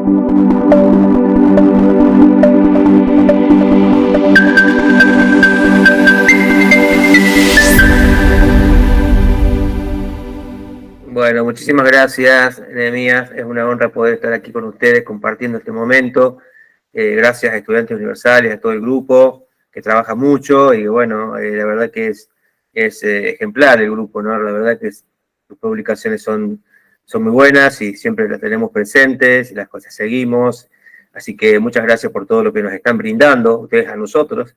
Bueno, muchísimas gracias, Nehemías. Es una honra poder estar aquí con ustedes compartiendo este momento. Gracias a Estudiantes Universales, a todo el grupo que trabaja mucho y bueno, la verdad que es ejemplar el grupo, ¿no? La verdad que sus publicaciones son muy buenas y siempre las tenemos presentes y las cosas seguimos. Así que muchas gracias por todo lo que nos están brindando ustedes a nosotros.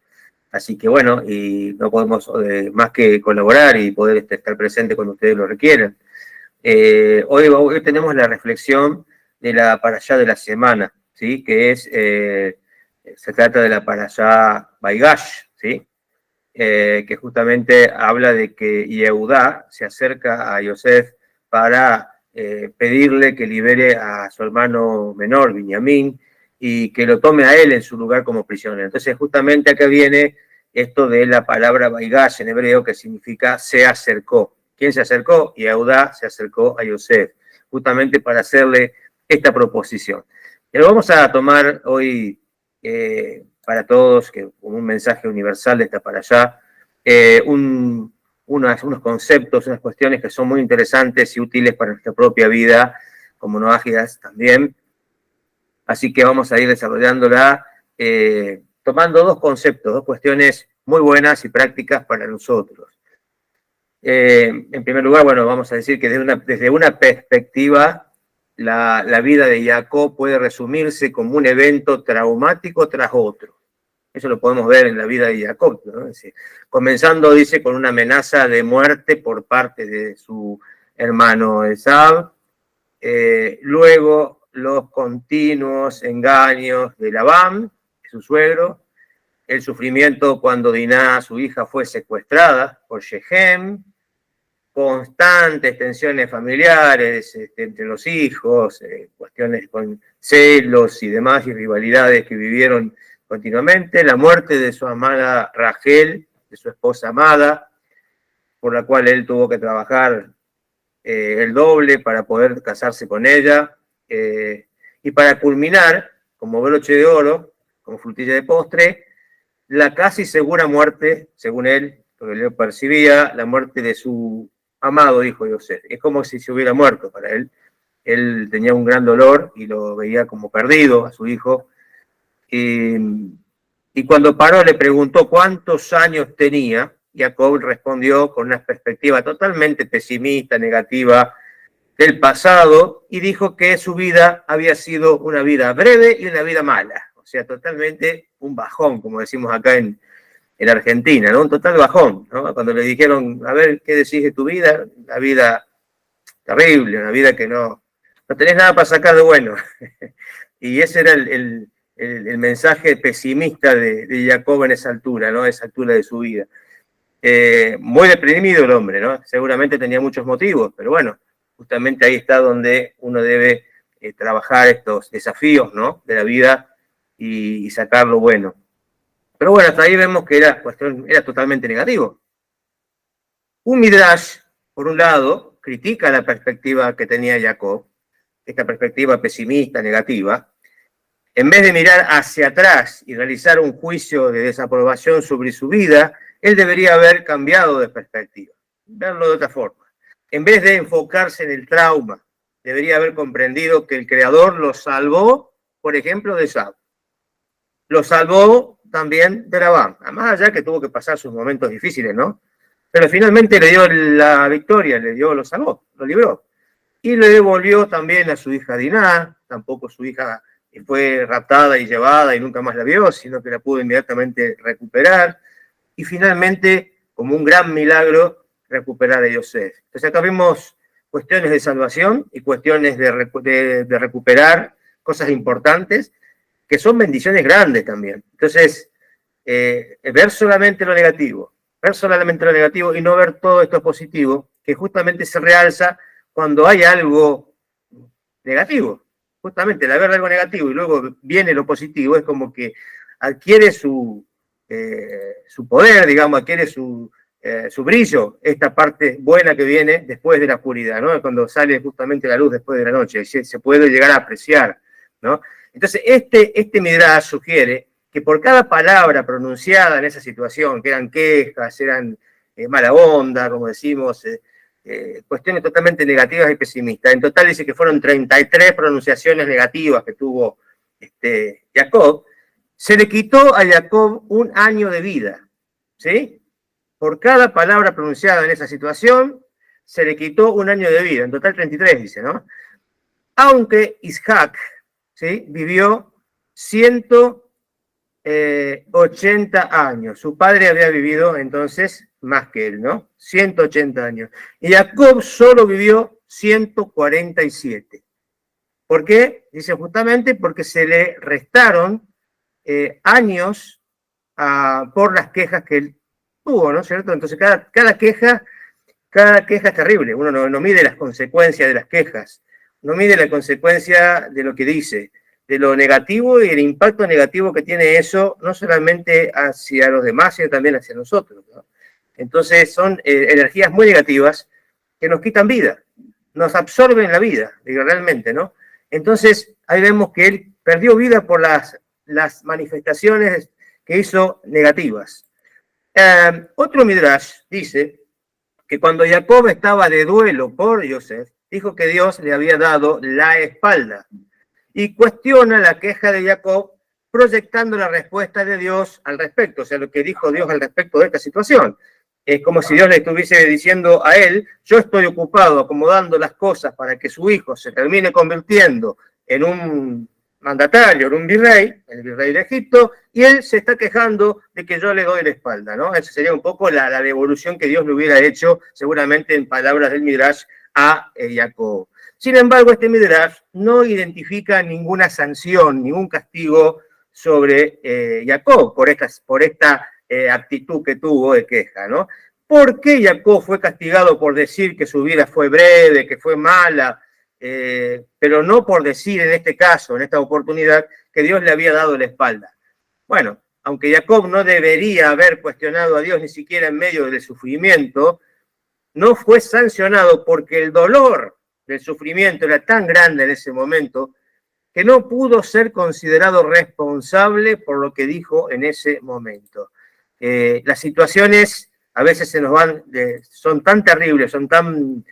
Así que bueno, y no podemos más que colaborar y poder estar presente cuando ustedes lo requieran. Hoy tenemos la reflexión de la parashá de la semana, ¿sí? Que es, se trata de la parashá Baigash, ¿sí? Que justamente habla de que Yehudá se acerca a Yosef para pedirle que libere a su hermano menor, Binyamin, y que lo tome a él en su lugar como prisionero. Entonces, justamente acá viene esto de la palabra Baigash en hebreo, que significa se acercó. ¿Quién se acercó? Yehudá se acercó a Yosef, justamente para hacerle esta proposición. Lo vamos a tomar hoy para todos, que como un mensaje universal de esta para allá, unos conceptos, unas cuestiones que son muy interesantes y útiles para nuestra propia vida, como no ágidas también. Así que vamos a ir desarrollándola tomando dos conceptos, dos cuestiones muy buenas y prácticas para nosotros. En primer lugar, bueno, vamos a decir que desde una perspectiva, la vida de Jacob puede resumirse como un evento traumático tras otro. Eso lo podemos ver en la vida de Jacob, ¿no? Es decir, comenzando, dice, con una amenaza de muerte por parte de su hermano Esau, luego los continuos engaños de Labán, su suegro, el sufrimiento cuando Diná, su hija, fue secuestrada por Shechem, constantes tensiones familiares entre los hijos, cuestiones con celos y demás y rivalidades que vivieron continuamente, la muerte de su amada Rachel, de su esposa amada, por la cual él tuvo que trabajar el doble para poder casarse con ella, y para culminar, como broche de oro, como frutilla de postre, la casi segura muerte, según él, porque él percibía, la muerte de su amado hijo Yosef. Es como si se hubiera muerto para él. Él tenía un gran dolor y lo veía como perdido a su hijo. Y cuando paró le preguntó cuántos años tenía, Jacob respondió con una perspectiva totalmente pesimista, negativa del pasado, y dijo que su vida había sido una vida breve y una vida mala. O sea, totalmente un bajón, como decimos acá en Argentina, ¿no? Un total bajón, ¿no? Cuando le dijeron, a ver, ¿qué decís de tu vida? Una vida terrible, una vida que no tenés nada para sacar de bueno. Y ese era el mensaje pesimista de Jacob en esa altura, ¿no? Esa altura de su vida. Muy deprimido el hombre, ¿no? Seguramente tenía muchos motivos, pero bueno, justamente ahí está donde uno debe trabajar estos desafíos, ¿no? De la vida y sacar lo bueno. Pero bueno, hasta ahí vemos que era totalmente negativo. Un Midrash, por un lado, critica la perspectiva que tenía Jacob, esta perspectiva pesimista, negativa. En vez de mirar hacia atrás y realizar un juicio de desaprobación sobre su vida, él debería haber cambiado de perspectiva, verlo de otra forma. En vez de enfocarse en el trauma, debería haber comprendido que el Creador lo salvó, por ejemplo, de Esau. Lo salvó también de Labán, además allá que tuvo que pasar sus momentos difíciles, ¿no? Pero finalmente le dio la victoria, lo salvó, lo libró. Y le devolvió también a su hija Diná, tampoco su hija fue raptada y llevada y nunca más la vio, sino que la pudo inmediatamente recuperar. Y finalmente, como un gran milagro, recuperar a Yosef. Entonces acá vemos cuestiones de salvación y cuestiones de recuperar cosas importantes, que son bendiciones grandes también. Entonces, ver solamente lo negativo y no ver todo esto positivo, que justamente se realza cuando hay algo negativo. Justamente el ver algo negativo y luego viene lo positivo, es como que adquiere su poder, digamos, adquiere su brillo, esta parte buena que viene después de la oscuridad, ¿no? Cuando sale justamente la luz después de la noche, se puede llegar a apreciar ¿no? Entonces, este Midrash sugiere que por cada palabra pronunciada en esa situación, que eran quejas, eran mala onda, como decimos, cuestiones totalmente negativas y pesimistas. En total dice que fueron 33 pronunciaciones negativas que tuvo Jacob. Se le quitó a Jacob un año de vida, ¿sí? Por cada palabra pronunciada en esa situación, se le quitó un año de vida. En total 33, dice, ¿no? Aunque Isaac, ¿sí?, vivió 180 años. Su padre había vivido entonces más que él, ¿no? 180 años. Y Jacob solo vivió 147. ¿Por qué? Dice justamente porque se le restaron años por las quejas que él tuvo, ¿no es cierto? Entonces cada queja es terrible. Uno no mide las consecuencias de las quejas, no mide la consecuencia de lo que dice, de lo negativo y el impacto negativo que tiene eso, no solamente hacia los demás, sino también hacia nosotros, ¿no? Entonces son energías muy negativas que nos quitan vida, nos absorben la vida, digo, realmente, ¿no? Entonces ahí vemos que él perdió vida por las manifestaciones que hizo negativas. Otro Midrash dice que cuando Jacob estaba de duelo por Yosef, dijo que Dios le había dado la espalda y cuestiona la queja de Jacob proyectando la respuesta de Dios al respecto, o sea, lo que dijo Dios al respecto de esta situación. Es como si Dios le estuviese diciendo a él, yo estoy ocupado acomodando las cosas para que su hijo se termine convirtiendo en un mandatario, en un virrey, el virrey de Egipto, y él se está quejando de que yo le doy la espalda, ¿no? Esa sería un poco la devolución que Dios le hubiera hecho, seguramente en palabras del Midrash, a Jacob. Sin embargo, este Midrash no identifica ninguna sanción, ningún castigo sobre Jacob por esta actitud que tuvo de queja, ¿no? ¿Por qué Jacob fue castigado por decir que su vida fue breve, que fue mala, pero no por decir en este caso, en esta oportunidad, que Dios le había dado la espalda? Bueno, aunque Jacob no debería haber cuestionado a Dios ni siquiera en medio del sufrimiento, no fue sancionado porque el dolor del sufrimiento era tan grande en ese momento que no pudo ser considerado responsable por lo que dijo en ese momento. Las situaciones a veces se nos van, son tan terribles, son tan,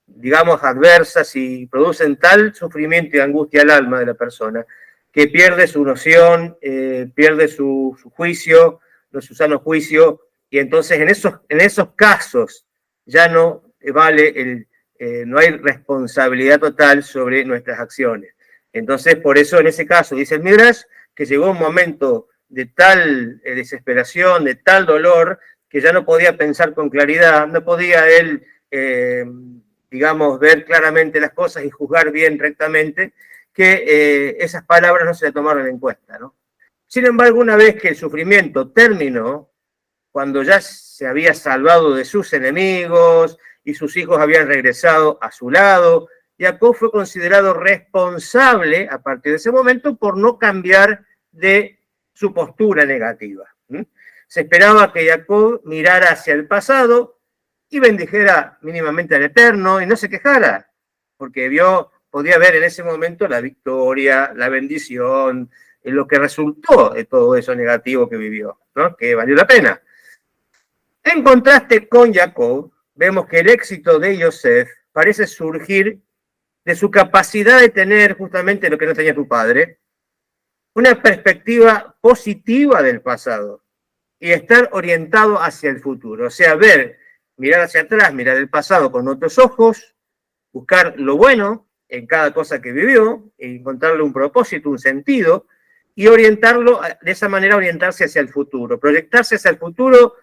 digamos, adversas y producen tal sufrimiento y angustia al alma de la persona que pierde su noción, pierde su juicio, su sano juicio, y entonces en esos casos ya no vale no hay responsabilidad total sobre nuestras acciones. Entonces, por eso en ese caso, dice el Midrash, que llegó un momento de tal desesperación, de tal dolor, que ya no podía pensar con claridad, no podía él, digamos, ver claramente las cosas y juzgar bien rectamente, que esas palabras no se le tomaron en cuenta, ¿no? Sin embargo, una vez que el sufrimiento terminó, cuando ya se había salvado de sus enemigos y sus hijos habían regresado a su lado, Jacob fue considerado responsable a partir de ese momento por no cambiar de su postura negativa. Se esperaba que Jacob mirara hacia el pasado y bendijera mínimamente al Eterno y no se quejara, porque podía ver en ese momento la victoria, la bendición, lo que resultó de todo eso negativo que vivió, ¿no? Que valió la pena. En contraste con Jacob, vemos que el éxito de Yosef parece surgir de su capacidad de tener justamente lo que no tenía tu padre, una perspectiva positiva del pasado y estar orientado hacia el futuro. O sea, mirar hacia atrás, mirar el pasado con otros ojos, buscar lo bueno en cada cosa que vivió, encontrarle un propósito, un sentido, y orientarlo, de esa manera orientarse hacia el futuro, proyectarse hacia el futuro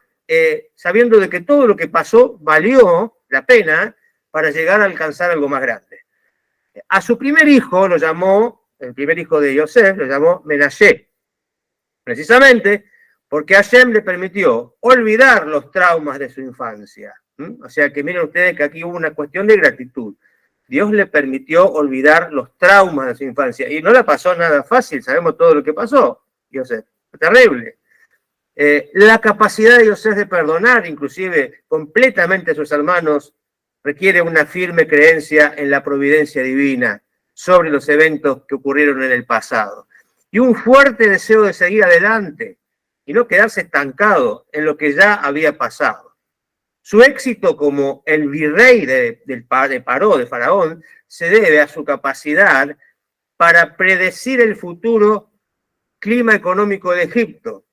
sabiendo de que todo lo que pasó valió la pena para llegar a alcanzar algo más grande. A su primer hijo lo llamó, el primer hijo de Yosef, lo llamó Menashe, precisamente porque Hashem le permitió olvidar los traumas de su infancia. O sea que miren ustedes que aquí hubo una cuestión de gratitud. Dios le permitió olvidar los traumas de su infancia y no le pasó nada fácil, sabemos todo lo que pasó, Yosef, terrible. La capacidad de Yosef de perdonar, inclusive completamente a sus hermanos, requiere una firme creencia en la providencia divina, sobre los eventos que ocurrieron en el pasado. Y un fuerte deseo de seguir adelante y no quedarse estancado en lo que ya había pasado. Su éxito como el virrey de Faraón, se debe a su capacidad para predecir el futuro clima económico de Egipto.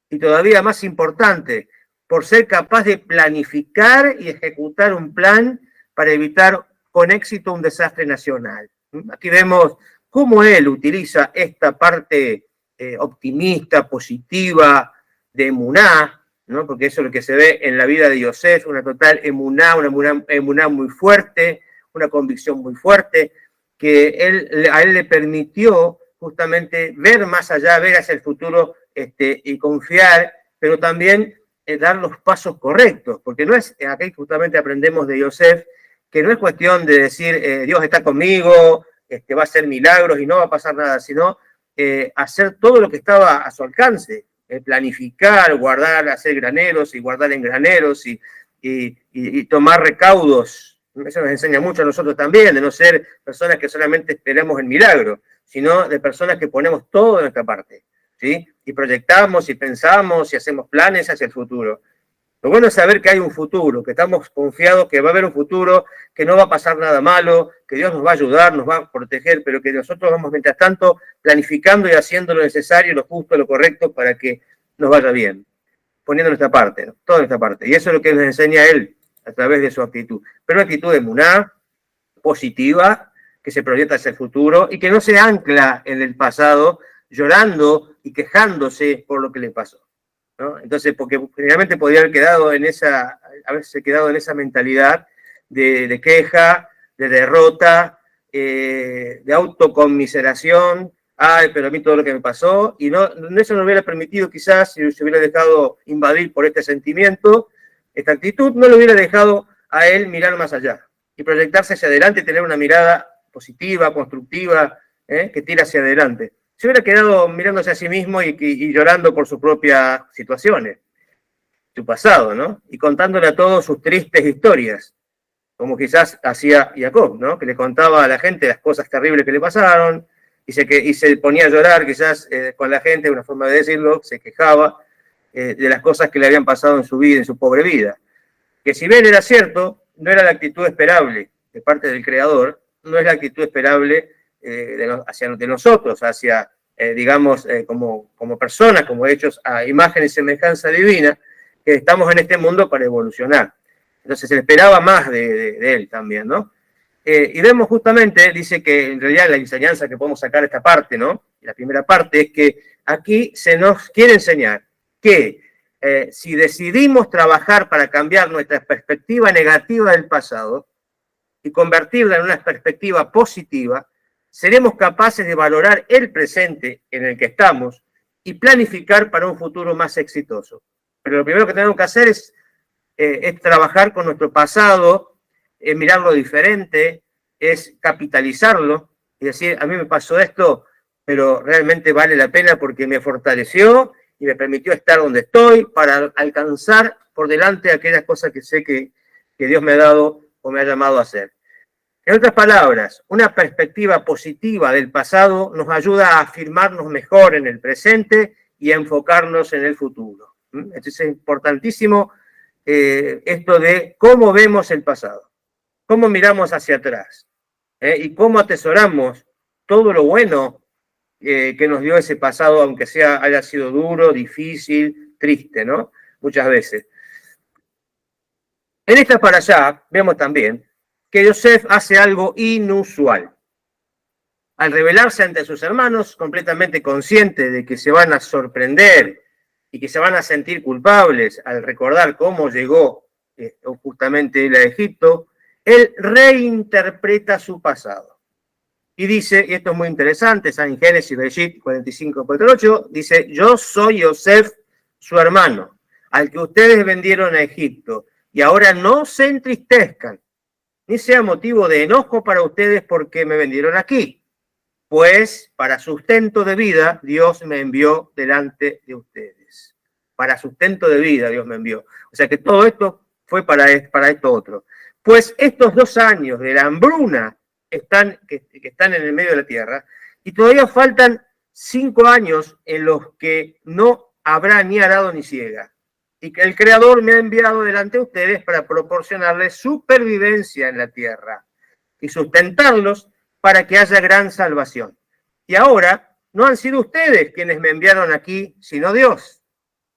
Y todavía más importante, por ser capaz de planificar y ejecutar un plan para evitar con éxito un desastre nacional. Aquí vemos cómo él utiliza esta parte optimista, positiva, de emuná, ¿no? Porque eso es lo que se ve en la vida de Yosef, una total emuná, una emuná muy fuerte, una convicción muy fuerte, que a él le permitió justamente ver más allá, ver hacia el futuro y confiar, pero también dar los pasos correctos, porque no es, aquí justamente aprendemos de Yosef, que no es cuestión de decir Dios está conmigo, va a hacer milagros y no va a pasar nada, sino hacer todo lo que estaba a su alcance, planificar, guardar, hacer graneros y guardar en graneros y tomar recaudos. Eso nos enseña mucho a nosotros también, de no ser personas que solamente esperamos el milagro, sino de personas que ponemos todo de nuestra parte, ¿sí? Y proyectamos y pensamos y hacemos planes hacia el futuro. Lo bueno es saber que hay un futuro, que estamos confiados que va a haber un futuro, que no va a pasar nada malo, que Dios nos va a ayudar, nos va a proteger, pero que nosotros vamos, mientras tanto, planificando y haciendo lo necesario, lo justo, lo correcto, para que nos vaya bien, poniendo nuestra parte, ¿no? Toda nuestra parte. Y eso es lo que nos enseña él a través de su actitud. Pero una actitud de emuná, positiva, que se proyecta hacia el futuro y que no se ancla en el pasado, llorando y quejándose por lo que le pasó, ¿no? Entonces, porque generalmente podría haberse quedado en esa mentalidad de queja, de derrota, de autoconmiseración. Ay, pero a mí todo lo que me pasó, y eso no hubiera permitido quizás, si se hubiera dejado invadir por este sentimiento, esta actitud no le hubiera dejado a él mirar más allá y proyectarse hacia adelante y tener una mirada positiva, constructiva, que tira hacia adelante. Se hubiera quedado mirándose a sí mismo y llorando por sus propias situaciones, su pasado, ¿no? Y contándole a todos sus tristes historias, como quizás hacía Jacob, ¿no? Que le contaba a la gente las cosas terribles que le pasaron y se ponía a llorar quizás con la gente, una forma de decirlo, se quejaba de las cosas que le habían pasado en su vida, en su pobre vida. Que si bien era cierto, no era la actitud esperable de parte del Creador, no es la actitud esperable hacia nosotros, hacia, digamos, como personas, como hechos a imagen y semejanza divina, que estamos en este mundo para evolucionar. Entonces se esperaba más de él también, ¿no? Y vemos justamente, dice que en realidad la enseñanza que podemos sacar de esta parte, ¿no? La primera parte es que aquí se nos quiere enseñar que si decidimos trabajar para cambiar nuestra perspectiva negativa del pasado y convertirla en una perspectiva positiva, seremos capaces de valorar el presente en el que estamos y planificar para un futuro más exitoso. Pero lo primero que tenemos que hacer es trabajar con nuestro pasado, mirarlo diferente, es capitalizarlo y decir, a mí me pasó esto, pero realmente vale la pena porque me fortaleció y me permitió estar donde estoy para alcanzar por delante aquellas cosas que sé que Dios me ha dado o me ha llamado a hacer. En otras palabras, una perspectiva positiva del pasado nos ayuda a afirmarnos mejor en el presente y a enfocarnos en el futuro. Entonces es importantísimo esto de cómo vemos el pasado, cómo miramos hacia atrás y cómo atesoramos todo lo bueno que nos dio ese pasado, aunque haya sido duro, difícil, triste, ¿no? Muchas veces. En esta para allá vemos también que Yosef hace algo inusual. Al revelarse ante sus hermanos, completamente consciente de que se van a sorprender y que se van a sentir culpables al recordar cómo llegó justamente él a Egipto, él reinterpreta su pasado. Y dice, y esto es muy interesante, está en Génesis, Bereshit 45:48, dice, yo soy Yosef, su hermano, al que ustedes vendieron a Egipto, y ahora no se entristezcan, ni sea motivo de enojo para ustedes porque me vendieron aquí, pues para sustento de vida Dios me envió delante de ustedes. Para sustento de vida Dios me envió. O sea que todo esto fue para esto otro. Pues estos 2 años de la hambruna que están en el medio de la tierra, y todavía faltan 5 años en los que no habrá ni arado ni siega, y que el Creador me ha enviado delante de ustedes para proporcionarles supervivencia en la tierra y sustentarlos para que haya gran salvación. Y ahora no han sido ustedes quienes me enviaron aquí, sino Dios.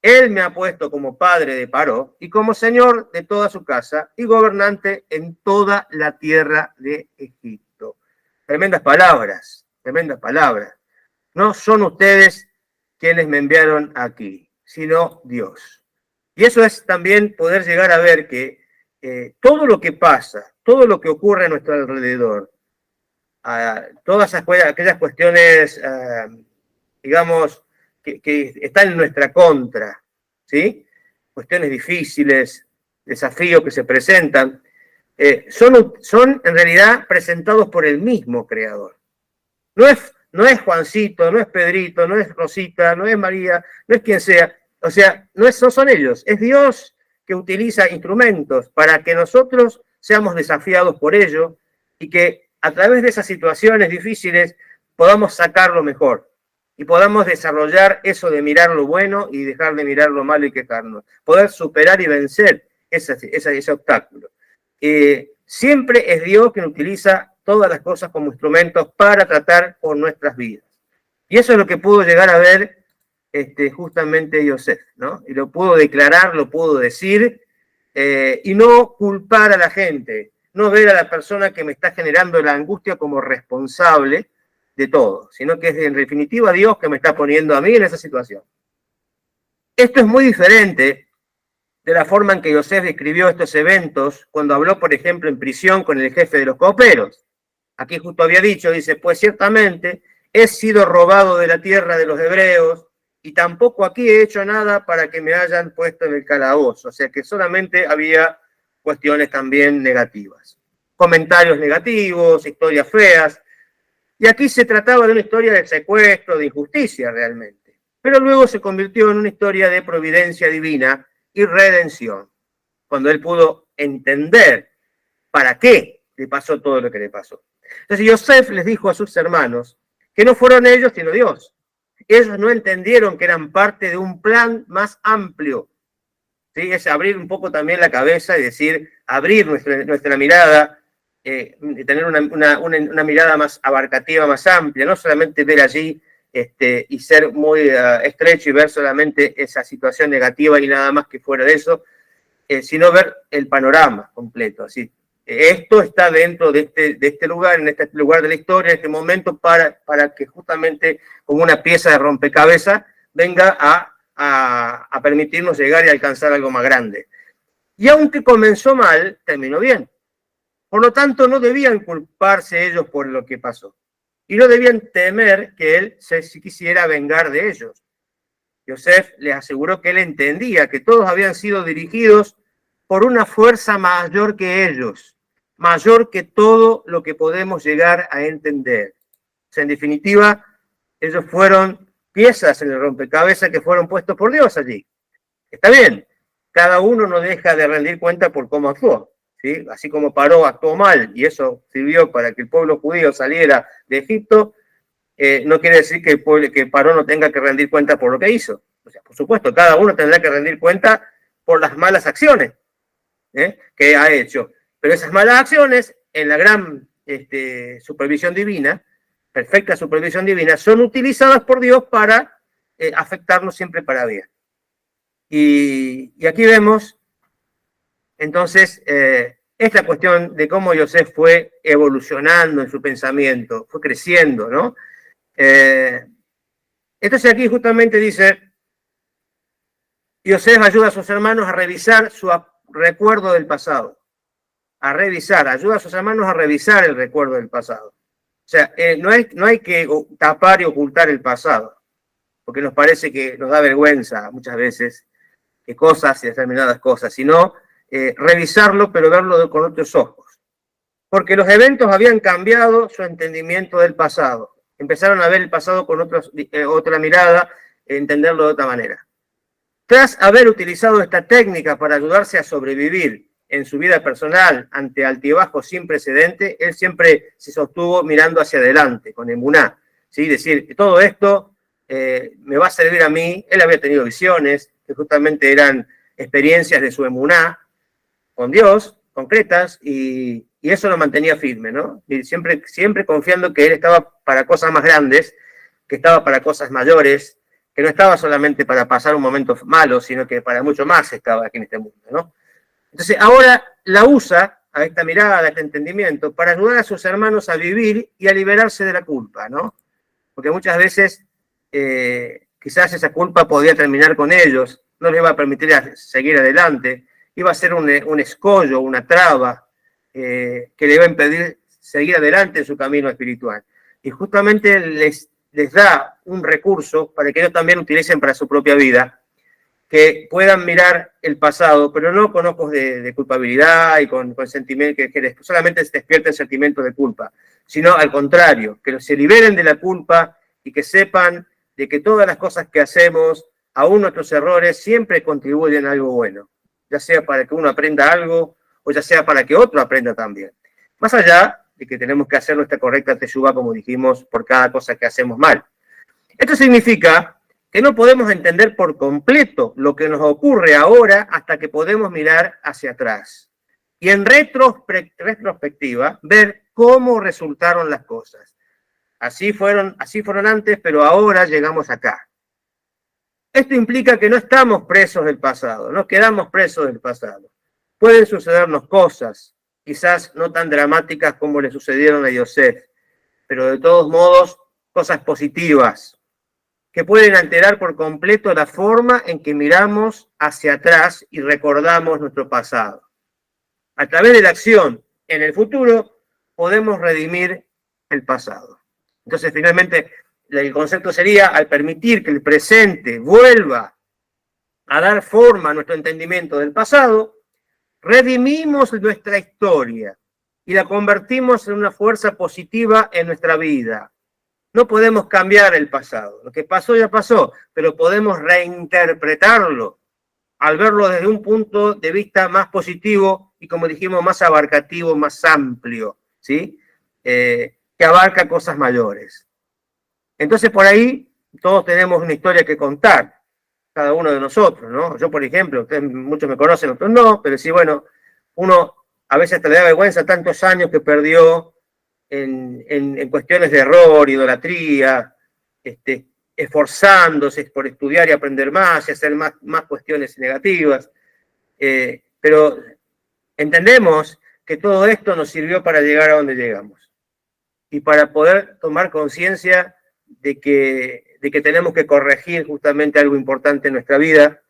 Él me ha puesto como padre de Paró y como señor de toda su casa y gobernante en toda la tierra de Egipto. Tremendas palabras, tremendas palabras. No son ustedes quienes me enviaron aquí, sino Dios. Y eso es también poder llegar a ver que todo lo que pasa, todo lo que ocurre a nuestro alrededor, todas aquellas cuestiones, digamos, que están en nuestra contra, ¿sí? Cuestiones difíciles, desafíos que se presentan, son en realidad presentados por el mismo Creador. No es Juancito, no es Pedrito, no es Rosita, no es María, no es quien sea. O sea, no son ellos, es Dios que utiliza instrumentos para que nosotros seamos desafiados por ello y que a través de esas situaciones difíciles podamos sacar lo mejor y podamos desarrollar eso de mirar lo bueno y dejar de mirar lo malo y quejarnos. Poder superar y vencer ese obstáculo. Siempre es Dios quien utiliza todas las cosas como instrumentos para tratar con nuestras vidas. Y eso es lo que pudo llegar a ver justamente Yosef, ¿no? Y lo pudo declarar, lo pudo decir, y no culpar a la gente, no ver a la persona que me está generando la angustia como responsable de todo, sino que es en definitiva Dios que me está poniendo a mí en esa situación. Esto es muy diferente de la forma en que Yosef describió estos eventos cuando habló, por ejemplo, en prisión con el jefe de los coperos. Aquí justo había dicho, dice, pues ciertamente he sido robado de la tierra de los hebreos y tampoco aquí he hecho nada para que me hayan puesto en el calabozo. O sea que solamente había cuestiones también negativas. Comentarios negativos, historias feas. Y aquí se trataba de una historia de secuestro, de injusticia realmente. Pero luego se convirtió en una historia de providencia divina y redención. Cuando él pudo entender para qué le pasó todo lo que le pasó. Entonces Yosef les dijo a sus hermanos que no fueron ellos, sino Dios. Ellos no entendieron que eran parte de un plan más amplio. ¿Sí? Es abrir un poco también la cabeza y decir, abrir nuestra mirada, tener una mirada más abarcativa, más amplia, no solamente ver allí y ser muy estrecho y ver solamente esa situación negativa y nada más que fuera de eso, sino ver el panorama completo. Así. Esto está dentro de este lugar, en este lugar de la historia, en este momento, para que justamente como una pieza de rompecabezas venga a permitirnos llegar y alcanzar algo más grande. Y aunque comenzó mal, terminó bien. Por lo tanto, no debían culparse ellos por lo que pasó. Y no debían temer que él se quisiera vengar de ellos. Yosef les aseguró que él entendía que todos habían sido dirigidos por una fuerza mayor que ellos, mayor que todo lo que podemos llegar a entender. O sea, en definitiva, ellos fueron piezas en el rompecabezas que fueron puestos por Dios allí. Está bien, cada uno no deja de rendir cuenta por cómo actuó. ¿Sí? Así como Paró actuó mal y eso sirvió para que el pueblo judío saliera de Egipto, no quiere decir que Paró no tenga que rendir cuenta por lo que hizo. O sea, por supuesto, cada uno tendrá que rendir cuenta por las malas acciones que ha hecho. Pero esas malas acciones, en la gran supervisión divina, perfecta supervisión divina, son utilizadas por Dios para afectarnos siempre para bien. Y aquí vemos, entonces, esta cuestión de cómo Yosef fue evolucionando en su pensamiento, fue creciendo, ¿no? Entonces aquí justamente dice, Yosef ayuda a sus hermanos a revisar su recuerdo del pasado. Ayuda a sus hermanos a revisar el recuerdo del pasado. O sea, no hay que tapar y ocultar el pasado, porque nos parece que nos da vergüenza muchas veces cosas y determinadas cosas, sino revisarlo, pero verlo con otros ojos. Porque los eventos habían cambiado su entendimiento del pasado. Empezaron a ver el pasado con otra mirada, entenderlo de otra manera. Tras haber utilizado esta técnica para ayudarse a sobrevivir en su vida personal ante altibajos sin precedente, él siempre se sostuvo mirando hacia adelante, con emuná, ¿sí? Decir, todo esto me va a servir a mí. Él había tenido visiones, que justamente eran experiencias de su emuná con Dios, concretas, y eso lo mantenía firme, ¿no? Y siempre confiando que él estaba para cosas más grandes, que estaba para cosas mayores, que no estaba solamente para pasar un momento malo, sino que para mucho más estaba aquí en este mundo, ¿no? Entonces ahora la usa, a esta mirada, a este entendimiento, para ayudar a sus hermanos a vivir y a liberarse de la culpa, ¿no? Porque muchas veces quizás esa culpa podía terminar con ellos, no les iba a permitir seguir adelante, iba a ser un escollo, una traba que le iba a impedir seguir adelante en su camino espiritual. Y justamente les da un recurso para que ellos también utilicen para su propia vida, que puedan mirar el pasado, pero no con ojos de culpabilidad y con sentimiento, que solamente se despierte el sentimiento de culpa, sino al contrario, que se liberen de la culpa y que sepan de que todas las cosas que hacemos, aún nuestros errores, siempre contribuyen a algo bueno, ya sea para que uno aprenda algo o ya sea para que otro aprenda también. Más allá de que tenemos que hacer nuestra correcta teshuvá, como dijimos, por cada cosa que hacemos mal. Esto significa que no podemos entender por completo lo que nos ocurre ahora hasta que podemos mirar hacia atrás y en retrospectiva ver cómo resultaron las cosas. Así fueron antes, pero ahora llegamos acá. Esto implica que no estamos presos del pasado, no quedamos presos del pasado. Pueden sucedernos cosas, quizás no tan dramáticas como le sucedieron a Yosef, pero de todos modos cosas positivas, que pueden alterar por completo la forma en que miramos hacia atrás y recordamos nuestro pasado. A través de la acción en el futuro podemos redimir el pasado. Entonces, finalmente, el concepto sería, al permitir que el presente vuelva a dar forma a nuestro entendimiento del pasado, redimimos nuestra historia y la convertimos en una fuerza positiva en nuestra vida. No podemos cambiar el pasado. Lo que pasó ya pasó, pero podemos reinterpretarlo al verlo desde un punto de vista más positivo y, como dijimos, más abarcativo, más amplio, ¿sí? Que abarca cosas mayores. Entonces, por ahí, todos tenemos una historia que contar, cada uno de nosotros, ¿no? Yo, por ejemplo, ustedes muchos me conocen, otros no, pero sí, bueno, uno a veces te le da vergüenza tantos años que perdió en cuestiones de error, idolatría, esforzándose por estudiar y aprender más y hacer más cuestiones negativas. Pero entendemos que todo esto nos sirvió para llegar a donde llegamos y para poder tomar conciencia de que tenemos que corregir justamente algo importante en nuestra vida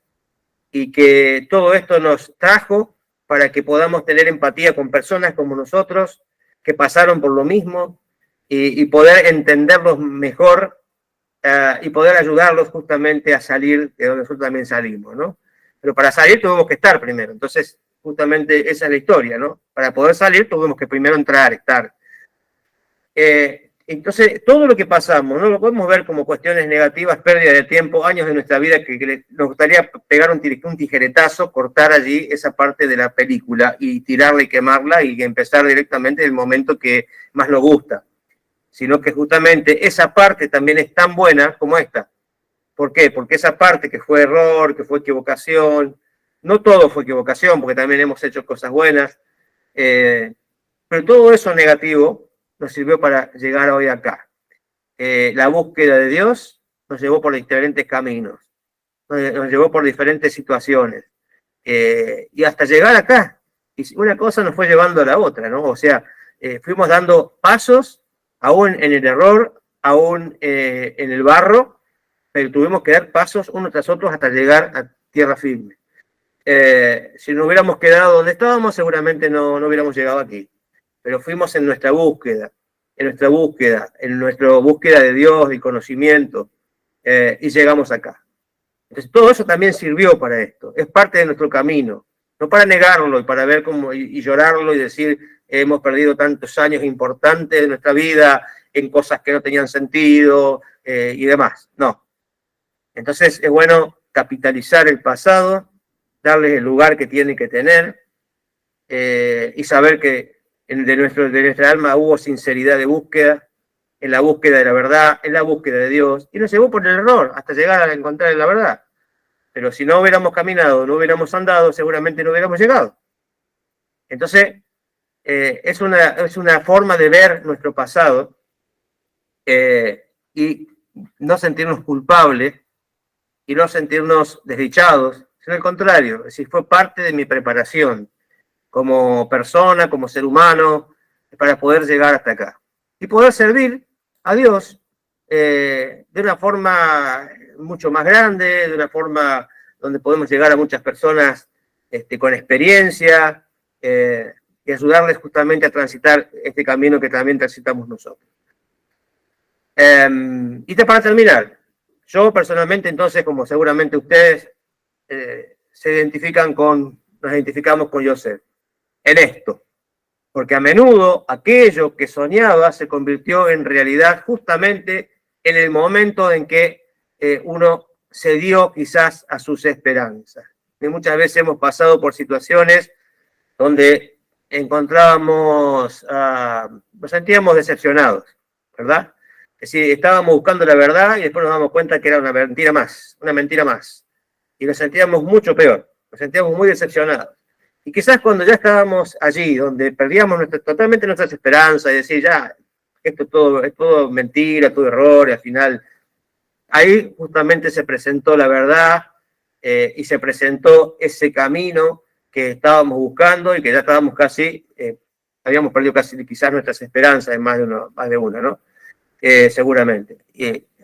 y que todo esto nos trajo para que podamos tener empatía con personas como nosotros, que pasaron por lo mismo y poder entenderlos mejor y poder ayudarlos justamente a salir de donde nosotros también salimos, ¿no? Pero para salir tuvimos que estar primero, entonces justamente esa es la historia, ¿no? Para poder salir tuvimos que primero estar. Entonces, todo lo que pasamos, no lo podemos ver como cuestiones negativas, pérdida de tiempo, años de nuestra vida que nos gustaría pegar un tijeretazo, cortar allí esa parte de la película y tirarla y quemarla y empezar directamente en el momento que más nos gusta. Sino que justamente esa parte también es tan buena como esta. ¿Por qué? Porque esa parte que fue error, que fue equivocación, no todo fue equivocación, porque también hemos hecho cosas buenas, pero todo eso negativo nos sirvió para llegar hoy acá. La búsqueda de Dios nos llevó por diferentes caminos, nos llevó por diferentes situaciones, y hasta llegar acá. Y una cosa nos fue llevando a la otra, ¿no? O sea, fuimos dando pasos, aún en el error, aún en el barro, pero tuvimos que dar pasos unos tras otros hasta llegar a tierra firme. Si no hubiéramos quedado donde estábamos, seguramente no hubiéramos llegado aquí. Pero fuimos en nuestra búsqueda de Dios, de conocimiento, y llegamos acá. Entonces, todo eso también sirvió para esto, es parte de nuestro camino, no para negarlo y para ver cómo y llorarlo y decir hemos perdido tantos años importantes de nuestra vida en cosas que no tenían sentido y demás, no. Entonces, es bueno capitalizar el pasado, darle el lugar que tiene que tener, y saber que de nuestra alma hubo sinceridad de búsqueda, en la búsqueda de la verdad, en la búsqueda de Dios, y nos llevó por el error hasta llegar a encontrar la verdad. Pero si no hubiéramos caminado, no hubiéramos andado, seguramente no hubiéramos llegado. Entonces, es una forma de ver nuestro pasado y no sentirnos culpables y no sentirnos desdichados, sino al contrario, es decir, fue parte de mi preparación como persona, como ser humano, para poder llegar hasta acá. Y poder servir a Dios de una forma mucho más grande, de una forma donde podemos llegar a muchas personas con experiencia y ayudarles justamente a transitar este camino que también transitamos nosotros. Y para terminar, yo personalmente entonces, como seguramente ustedes nos identificamos con Joseph en esto, porque a menudo aquello que soñaba se convirtió en realidad justamente en el momento en que uno cedió quizás a sus esperanzas. Y muchas veces hemos pasado por situaciones donde nos sentíamos decepcionados, ¿verdad? Es decir, estábamos buscando la verdad y después nos damos cuenta que era una mentira más. Y nos sentíamos mucho peor, nos sentíamos muy decepcionados. Y quizás cuando ya estábamos allí, donde perdíamos totalmente nuestras esperanzas y decir, ya, esto es todo mentira, todo error, y al final, ahí justamente se presentó la verdad y se presentó ese camino que estábamos buscando y que ya estábamos habíamos perdido casi quizás nuestras esperanzas en más de una, ¿no? Seguramente.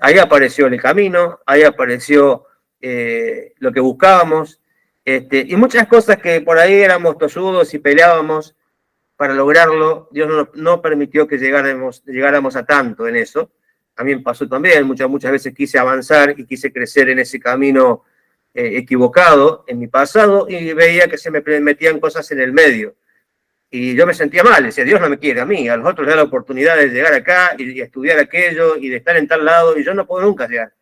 Ahí apareció el camino, ahí apareció lo que buscábamos, y muchas cosas que por ahí éramos tosudos y peleábamos para lograrlo. Dios no permitió que llegáramos a tanto en eso. A mí me pasó también, muchas veces quise avanzar y quise crecer en ese camino equivocado en mi pasado y veía que se me metían cosas en el medio. Y yo me sentía mal, decía, Dios no me quiere a mí, a los otros le da la oportunidad de llegar acá y estudiar aquello y de estar en tal lado y yo no puedo nunca llegar.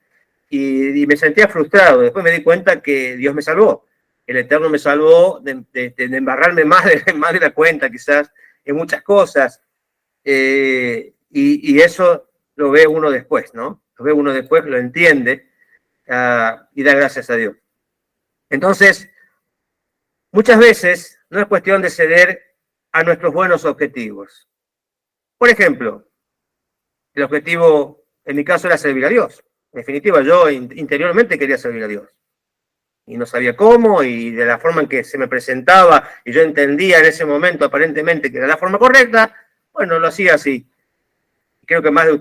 Y me sentía frustrado. Después me di cuenta que Dios me salvó. El Eterno me salvó de embarrarme más de la cuenta, quizás, en muchas cosas. Y eso lo ve uno después, ¿no? Lo ve uno después, lo entiende y da gracias a Dios. Entonces, muchas veces no es cuestión de ceder a nuestros buenos objetivos. Por ejemplo, el objetivo, en mi caso, era servir a Dios. En definitiva, yo interiormente quería servir a Dios. Y no sabía cómo, y de la forma en que se me presentaba, y yo entendía en ese momento aparentemente que era la forma correcta, bueno, lo hacía así. Creo que a más de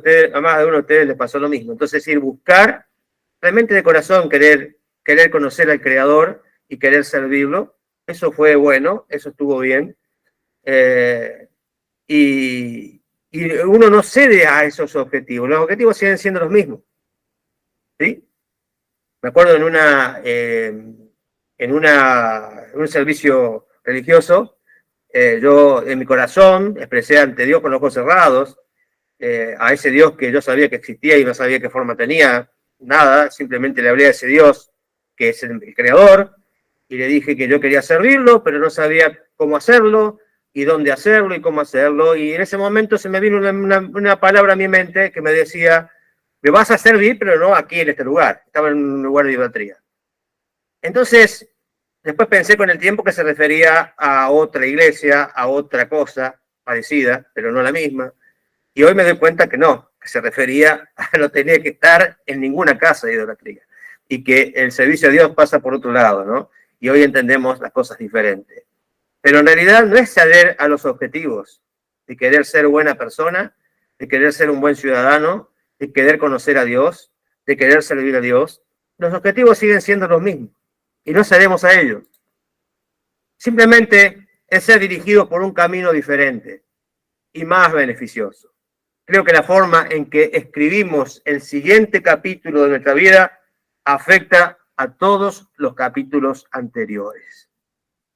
uno de ustedes les pasó lo mismo. Entonces, buscar realmente de corazón, querer conocer al Creador y querer servirlo, eso fue bueno, eso estuvo bien. Y uno no cede a esos objetivos. Los objetivos siguen siendo los mismos. ¿Sí? Me acuerdo en un servicio religioso, yo en mi corazón expresé ante Dios con los ojos cerrados, a ese Dios que yo sabía que existía y no sabía qué forma tenía, nada, simplemente le hablé a ese Dios que es el creador, y le dije que yo quería servirlo, pero no sabía cómo hacerlo, y dónde hacerlo, y cómo hacerlo, y en ese momento se me vino una palabra a mi mente que me decía, me vas a servir, pero no aquí en este lugar, estaba en un lugar de idolatría. Entonces, después pensé con el tiempo que se refería a otra iglesia, a otra cosa parecida, pero no la misma, y hoy me doy cuenta que no, que se refería a no tener que estar en ninguna casa de idolatría, y que el servicio a Dios pasa por otro lado, ¿no? Y hoy entendemos las cosas diferentes. Pero en realidad no es ceder a los objetivos de querer ser buena persona, de querer ser un buen ciudadano, de querer conocer a Dios, de querer servir a Dios. Los objetivos siguen siendo los mismos y no cedemos a ellos. Simplemente es ser dirigido por un camino diferente y más beneficioso. Creo que la forma en que escribimos el siguiente capítulo de nuestra vida afecta a todos los capítulos anteriores.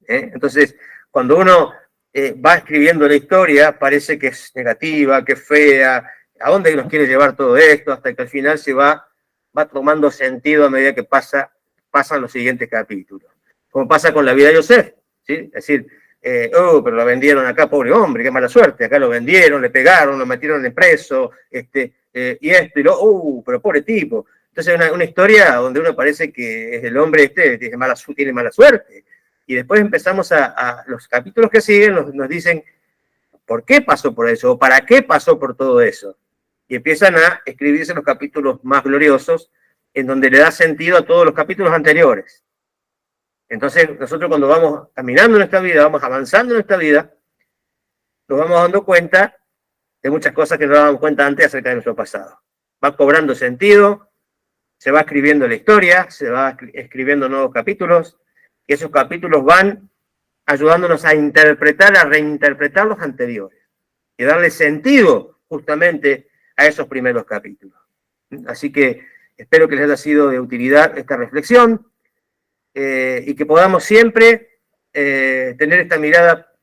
Entonces, cuando uno va escribiendo la historia, parece que es negativa, que es fea, a dónde nos quiere llevar todo esto, hasta que al final se va tomando sentido a medida que pasan los siguientes capítulos. Como pasa con la vida de Joseph, ¿sí? Es decir, pero lo vendieron acá, pobre hombre, qué mala suerte, acá lo vendieron, le pegaron, lo metieron en preso, y esto y lo, pero pobre tipo. Entonces una historia donde uno parece que el hombre tiene mala suerte. Y después empezamos los capítulos que siguen nos dicen por qué pasó por eso, o para qué pasó por todo eso. Y empiezan a escribirse los capítulos más gloriosos, en donde le da sentido a todos los capítulos anteriores. Entonces, nosotros cuando vamos caminando en nuestra vida, vamos avanzando en nuestra vida, nos vamos dando cuenta de muchas cosas que no nos damos cuenta antes acerca de nuestro pasado. Va cobrando sentido, se va escribiendo la historia, se va escribiendo nuevos capítulos, y esos capítulos van ayudándonos a interpretar, a reinterpretar los anteriores, y darle sentido justamente a esos primeros capítulos. Así que espero que les haya sido de utilidad esta reflexión, y que podamos siempre tener esta mirada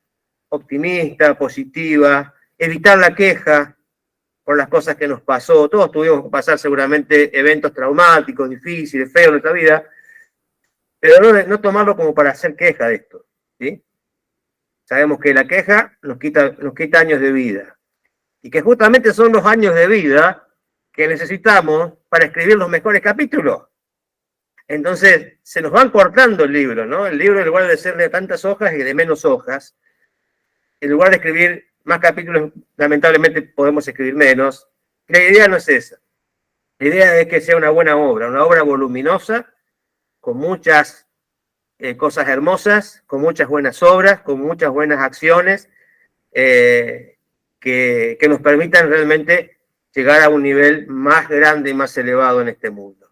optimista, positiva, evitar la queja por las cosas que nos pasó. Todos tuvimos que pasar seguramente eventos traumáticos, difíciles, feos en nuestra vida, pero no tomarlo como para hacer queja de esto, ¿sí? Sabemos que la queja nos quita años de vida, y que justamente son los años de vida que necesitamos para escribir los mejores capítulos. Entonces, se nos van cortando el libro, ¿no? El libro, en lugar de ser de tantas hojas y de menos hojas, en lugar de escribir más capítulos, lamentablemente podemos escribir menos. La idea no es esa. La idea es que sea una buena obra, una obra voluminosa, con muchas cosas hermosas, con muchas buenas obras, con muchas buenas acciones, que nos permitan realmente llegar a un nivel más grande y más elevado en este mundo.